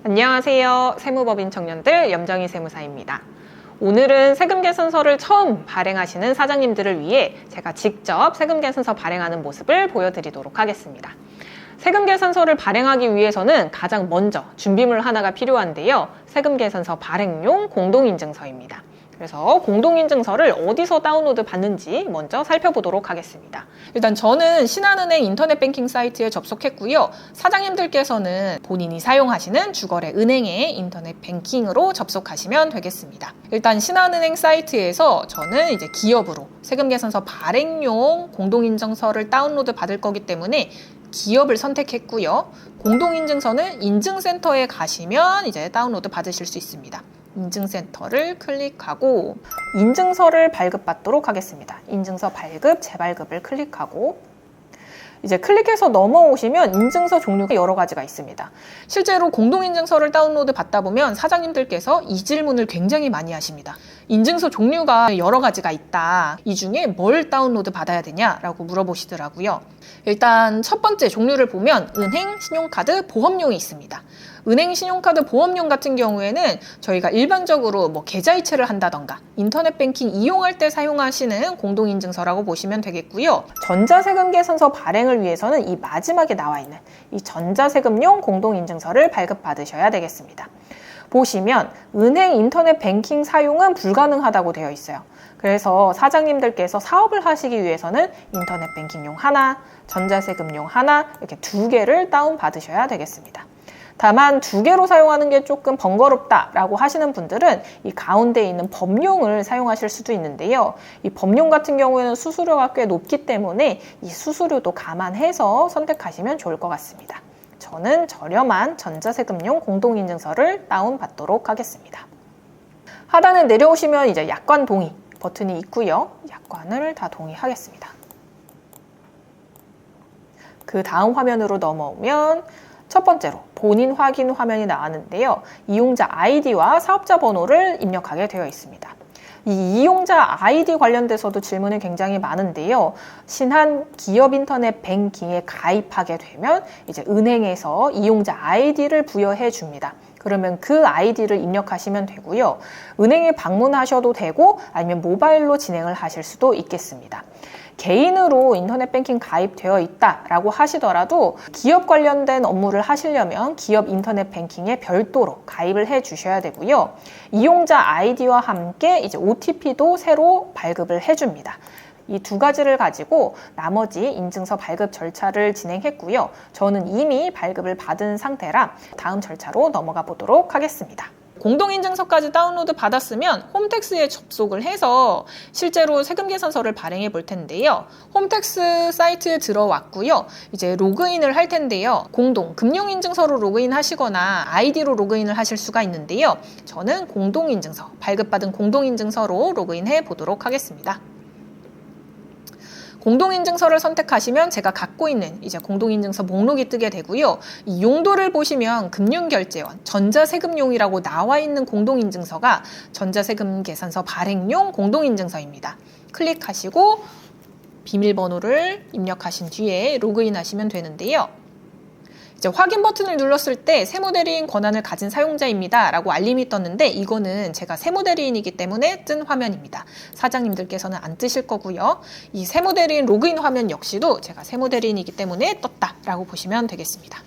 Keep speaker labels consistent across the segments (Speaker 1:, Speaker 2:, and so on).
Speaker 1: 안녕하세요. 세무법인 청년들 염정희 세무사입니다. 오늘은 세금 계산서를 처음 발행하시는 사장님들을 위해 제가 직접 세금 계산서 발행하는 모습을 보여드리도록 하겠습니다. 세금 계산서를 발행하기 위해서는 가장 먼저 준비물 하나가 필요한데요. 세금 계산서 발행용 공동인증서입니다. 그래서 공동인증서를 어디서 다운로드 받는지 먼저 살펴보도록 하겠습니다. 일단 저는 신한은행 인터넷 뱅킹 사이트에 접속했고요. 사장님들께서는 본인이 사용하시는 주거래 은행의 인터넷 뱅킹으로 접속하시면 되겠습니다. 일단 신한은행 사이트에서 저는 이제 기업으로 세금 계산서 발행용 공동인증서를 다운로드 받을 거기 때문에 기업을 선택했고요. 공동인증서는 인증센터에 가시면 이제 다운로드 받으실 수 있습니다. 인증센터를 클릭하고 인증서를 발급받도록 하겠습니다. 인증서 발급, 재발급을 클릭하고 이제 클릭해서 넘어오시면 인증서 종류가 여러 가지가 있습니다. 실제로 공동인증서를 다운로드 받다 보면 사장님들께서 이 질문을 굉장히 많이 하십니다. 인증서 종류가 여러 가지가 있다. 이 중에 뭘 다운로드 받아야 되냐라고 물어보시더라고요. 일단 첫 번째 종류를 보면 은행, 신용카드, 보험용이 있습니다. 은행, 신용카드, 보험용 같은 경우에는 저희가 일반적으로 계좌이체를 한다던가 인터넷 뱅킹 이용할 때 사용하시는 공동인증서라고 보시면 되겠고요. 전자세금 계산서 발행을 위해서는 이 마지막에 나와 있는 이 전자세금용 공동인증서를 발급받으셔야 되겠습니다. 보시면 은행 인터넷 뱅킹 사용은 불가능하다고 되어 있어요. 그래서 사장님들께서 사업을 하시기 위해서는 인터넷 뱅킹용 하나, 전자세금용 하나 이렇게 두 개를 다운받으셔야 되겠습니다. 다만 두 개로 사용하는 게 조금 번거롭다라고 하시는 분들은 이 가운데 있는 법용을 사용하실 수도 있는데요. 이 법용 같은 경우에는 수수료가 꽤 높기 때문에 이 수수료도 감안해서 선택하시면 좋을 것 같습니다. 저는 저렴한 전자세금용 공동인증서를 다운받도록 하겠습니다. 하단에 내려오시면 이제 약관 동의 버튼이 있고요. 약관을 다 동의하겠습니다. 그 다음 화면으로 넘어오면 첫 번째로 본인 확인 화면이 나왔는데요. 이용자 아이디와 사업자 번호를 입력하게 되어 있습니다. 이 이용자 아이디 관련돼서도 질문이 굉장히 많은데요. 신한 기업 인터넷 뱅킹에 가입하게 되면 이제 은행에서 이용자 아이디를 부여해 줍니다. 그러면 그 아이디를 입력하시면 되고요. 은행에 방문하셔도 되고 아니면 모바일로 진행을 하실 수도 있겠습니다. 개인으로 인터넷 뱅킹 가입되어 있다라고 하시더라도 기업 관련된 업무를 하시려면 기업 인터넷 뱅킹에 별도로 가입을 해 주셔야 되고요. 이용자 아이디와 함께 이제 OTP도 새로 발급을 해 줍니다. 이 두 가지를 가지고 나머지 인증서 발급 절차를 진행했고요. 저는 이미 발급을 받은 상태라 다음 절차로 넘어가 보도록 하겠습니다. 공동인증서까지 다운로드 받았으면 홈택스에 접속을 해서 실제로 세금 계산서를 발행해 볼 텐데요. 홈택스 사이트에 들어왔고요. 이제 로그인을 할 텐데요. 금융인증서로 로그인 하시거나 아이디로 로그인을 하실 수가 있는데요. 저는 공동인증서, 발급받은 공동인증서로 로그인해 보도록 하겠습니다. 공동인증서를 선택하시면 제가 갖고 있는 이제 공동인증서 목록이 뜨게 되고요. 이 용도를 보시면 금융결제원, 전자세금용이라고 나와 있는 공동인증서가 전자세금 계산서 발행용 공동인증서입니다. 클릭하시고 비밀번호를 입력하신 뒤에 로그인하시면 되는데요. 이제 확인 버튼을 눌렀을 때 세무대리인 권한을 가진 사용자입니다 라고 알림이 떴는데 이거는 제가 세무대리인이기 때문에 뜬 화면입니다. 사장님들께서는 안 뜨실 거고요. 이 세무대리인 로그인 화면 역시도 제가 세무대리인이기 때문에 떴다 라고 보시면 되겠습니다.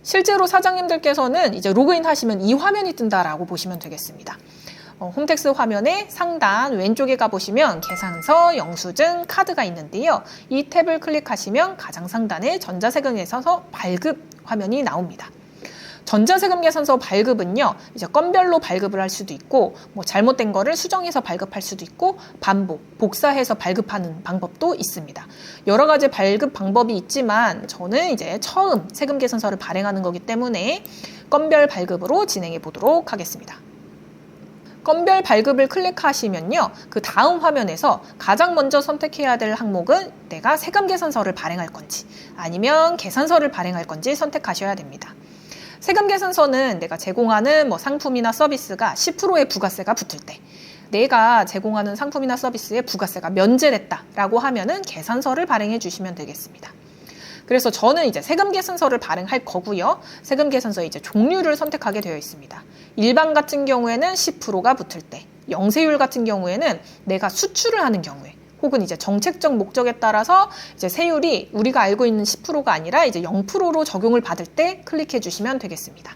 Speaker 1: 실제로 사장님들께서는 이제 로그인 하시면 이 화면이 뜬다라고 보시면 되겠습니다. 홈택스 화면의 상단 왼쪽에 가보시면 계산서, 영수증, 카드가 있는데요. 이 탭을 클릭하시면 가장 상단에 전자세금 계산서 발급 화면이 나옵니다. 전자세금 계산서 발급은요, 이제 건별로 발급을 할 수도 있고, 잘못된 거를 수정해서 발급할 수도 있고, 복사해서 발급하는 방법도 있습니다. 여러 가지 발급 방법이 있지만, 저는 이제 처음 세금 계산서를 발행하는 거기 때문에 건별 발급으로 진행해 보도록 하겠습니다. 건별 발급을 클릭하시면요. 그 다음 화면에서 가장 먼저 선택해야 될 항목은 내가 세금 계산서를 발행할 건지 아니면 계산서를 발행할 건지 선택하셔야 됩니다. 세금 계산서는 내가 제공하는 상품이나 서비스가 10%의 부가세가 붙을 때 내가 제공하는 상품이나 서비스에 부가세가 면제됐다라고 하면은 계산서를 발행해 주시면 되겠습니다. 그래서 저는 이제 세금 계산서를 발행할 거고요. 세금 계산서 이제 종류를 선택하게 되어 있습니다. 일반 같은 경우에는 10%가 붙을 때, 영세율 같은 경우에는 내가 수출을 하는 경우에, 혹은 이제 정책적 목적에 따라서 이제 세율이 우리가 알고 있는 10%가 아니라 이제 0%로 적용을 받을 때 클릭해 주시면 되겠습니다.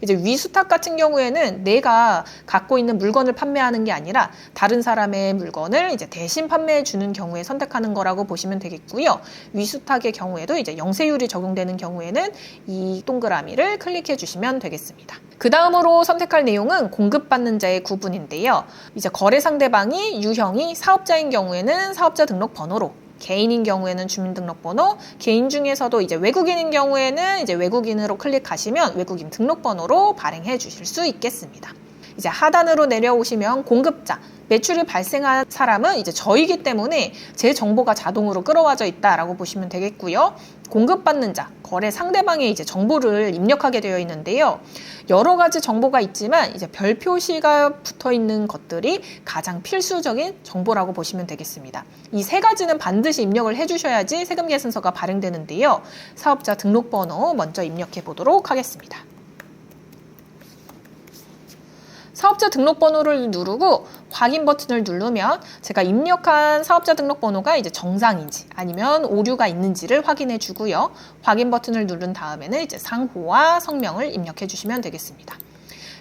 Speaker 1: 이제 위수탁 같은 경우에는 내가 갖고 있는 물건을 판매하는 게 아니라 다른 사람의 물건을 이제 대신 판매해 주는 경우에 선택하는 거라고 보시면 되겠고요. 위수탁의 경우에도 이제 영세율이 적용되는 경우에는 이 동그라미를 클릭해 주시면 되겠습니다. 그 다음으로 선택할 내용은 공급받는 자의 구분인데요. 이제 거래 상대방이 유형이 사업자인 경우에는 사업자 등록 번호로, 개인인 경우에는 주민등록번호, 개인 중에서도 이제 외국인인 경우에는 이제 외국인으로 클릭하시면 외국인 등록번호로 발행해 주실 수 있겠습니다. 이제 하단으로 내려오시면 공급자, 매출이 발생한 사람은 이제 저이기 때문에 제 정보가 자동으로 끌어와져 있다라고 보시면 되겠고요. 공급받는 자, 거래 상대방의 이제 정보를 입력하게 되어 있는데요. 여러 가지 정보가 있지만 이제 별 표시가 붙어 있는 것들이 가장 필수적인 정보라고 보시면 되겠습니다. 이 세 가지는 반드시 입력을 해주셔야지 세금 계산서가 발행되는데요. 사업자 등록번호 먼저 입력해 보도록 하겠습니다. 사업자 등록번호를 누르고 확인 버튼을 누르면 제가 입력한 사업자 등록번호가 이제 정상인지 아니면 오류가 있는지를 확인해 주고요. 확인 버튼을 누른 다음에는 이제 상호와 성명을 입력해 주시면 되겠습니다.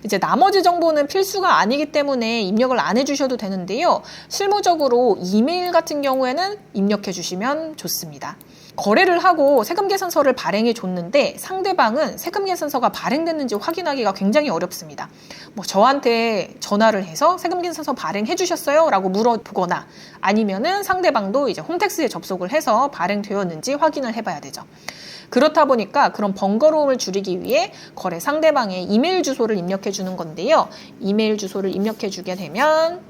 Speaker 1: 이제 나머지 정보는 필수가 아니기 때문에 입력을 안 해주셔도 되는데요. 실무적으로 이메일 같은 경우에는 입력해 주시면 좋습니다. 거래를 하고 세금계산서를 발행해 줬는데 상대방은 세금계산서가 발행됐는지 확인하기가 굉장히 어렵습니다. 저한테 전화를 해서 세금계산서 발행해 주셨어요? 라고 물어보거나 아니면은 상대방도 이제 홈택스에 접속을 해서 발행되었는지 확인을 해봐야 되죠. 그렇다 보니까 그런 번거로움을 줄이기 위해 거래 상대방의 이메일 주소를 입력해 주는 건데요. 이메일 주소를 입력해 주게 되면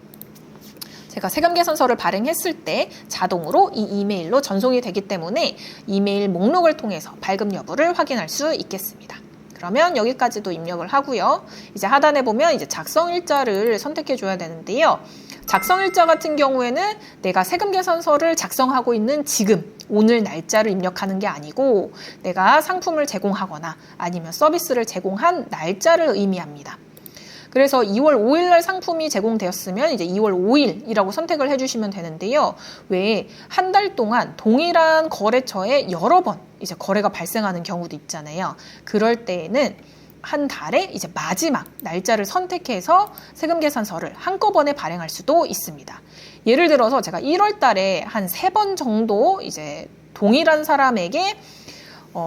Speaker 1: 제가 세금계산서를 발행했을 때 자동으로 이 이메일로 전송이 되기 때문에 이메일 목록을 통해서 발급 여부를 확인할 수 있겠습니다. 그러면 여기까지도 입력을 하고요. 이제 하단에 보면 이제 작성일자를 선택해 줘야 되는데요. 작성일자 같은 경우에는 내가 세금계산서를 작성하고 있는 지금, 오늘 날짜를 입력하는 게 아니고 내가 상품을 제공하거나 아니면 서비스를 제공한 날짜를 의미합니다. 그래서 2월 5일 날 상품이 제공되었으면 이제 2월 5일이라고 선택을 해주시면 되는데요. 왜 한 달 동안 동일한 거래처에 여러 번 이제 거래가 발생하는 경우도 있잖아요. 그럴 때에는 한 달에 이제 마지막 날짜를 선택해서 세금계산서를 한꺼번에 발행할 수도 있습니다. 예를 들어서 제가 1월 달에 한 3번 정도 이제 동일한 사람에게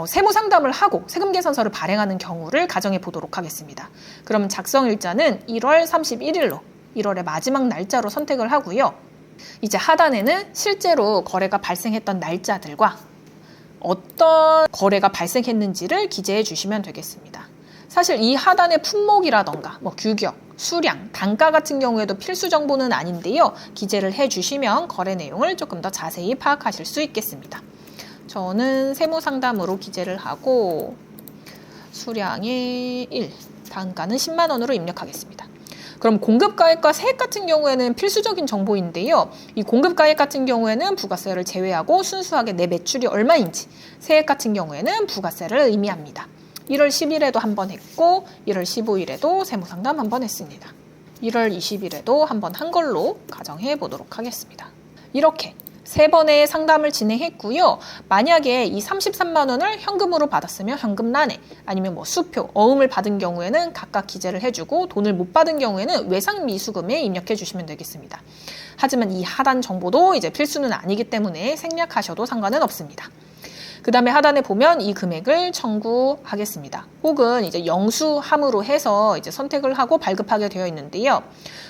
Speaker 1: 세무 상담을 하고 세금계산서를 발행하는 경우를 가정해 보도록 하겠습니다. 그럼 작성일자는 1월 31일로 1월의 마지막 날짜로 선택을 하고요. 이제 하단에는 실제로 거래가 발생했던 날짜들과 어떤 거래가 발생했는지를 기재해 주시면 되겠습니다. 사실 이 하단의 품목이라던가 규격, 수량, 단가 같은 경우에도 필수 정보는 아닌데요. 기재를 해 주시면 거래 내용을 조금 더 자세히 파악하실 수 있겠습니다. 저는 세무상담으로 기재를 하고 수량의 1, 단가는 10만 원으로 입력하겠습니다. 그럼 공급가액과 세액 같은 경우에는 필수적인 정보인데요. 이 공급가액 같은 경우에는 부가세를 제외하고 순수하게 내 매출이 얼마인지, 세액 같은 경우에는 부가세를 의미합니다. 1월 10일에도 한 번 했고 1월 15일에도 세무상담 한 번 했습니다. 1월 20일에도 한 번 한 걸로 가정해 보도록 하겠습니다. 이렇게 3번의 상담을 진행했고요. 만약에 이 33만 원을 현금으로 받았으면 현금란에 아니면 수표, 어음을 받은 경우에는 각각 기재를 해주고 돈을 못 받은 경우에는 외상미수금에 입력해 주시면 되겠습니다. 하지만 이 하단 정보도 이제 필수는 아니기 때문에 생략하셔도 상관은 없습니다. 그 다음에 하단에 보면 이 금액을 청구하겠습니다. 혹은 이제 영수함으로 해서 이제 선택을 하고 발급하게 되어 있는데요.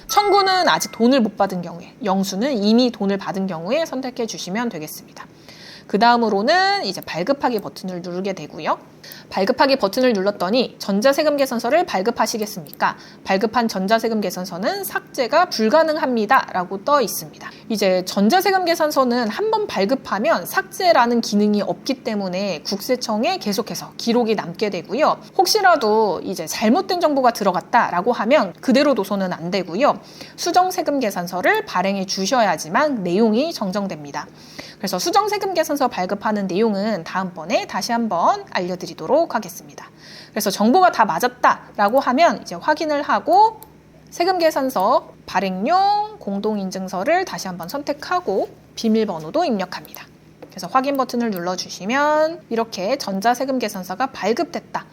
Speaker 1: 청구는 아직 돈을 못 받은 경우에, 영수는 이미 돈을 받은 경우에 선택해 주시면 되겠습니다. 그 다음으로는 이제 발급하기 버튼을 누르게 되고요. 발급하기 버튼을 눌렀더니 전자세금계산서를 발급하시겠습니까? 발급한 전자세금계산서는 삭제가 불가능합니다 라고 떠 있습니다. 이제 전자세금계산서는 한번 발급하면 삭제라는 기능이 없기 때문에 국세청에 계속해서 기록이 남게 되고요. 혹시라도 이제 잘못된 정보가 들어갔다라고 하면 그대로 둬서는 안 되고요. 수정세금계산서를 발행해 주셔야지만 내용이 정정됩니다. 그래서 수정세금계산서 발급하는 내용은 다음번에 다시 한번 알려드리도록 하겠습니다. 그래서 정보가 다 맞았다라고 하면 이제 확인을 하고 세금계산서 발행용 공동인증서를 다시 한번 선택하고 비밀번호도 입력합니다. 그래서 확인 버튼을 눌러주시면 이렇게 전자세금계산서가 발급됐다.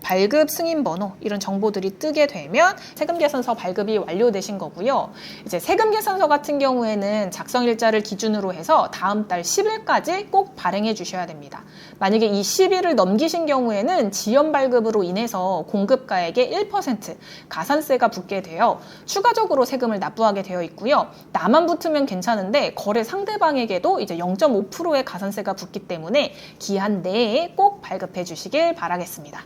Speaker 1: 발급 승인 번호 이런 정보들이 뜨게 되면 세금계산서 발급이 완료되신 거고요. 이제 세금계산서 같은 경우에는 작성일자를 기준으로 해서 다음 달 10일까지 꼭 발행해 주셔야 됩니다. 만약에 이 10일을 넘기신 경우에는 지연 발급으로 인해서 공급가액의 1% 가산세가 붙게 되어 추가적으로 세금을 납부하게 되어 있고요. 나만 붙으면 괜찮은데 거래 상대방에게도 이제 0.5%의 가산세가 붙기 때문에 기한 내에 꼭 발급해 주시길 바라겠습니다.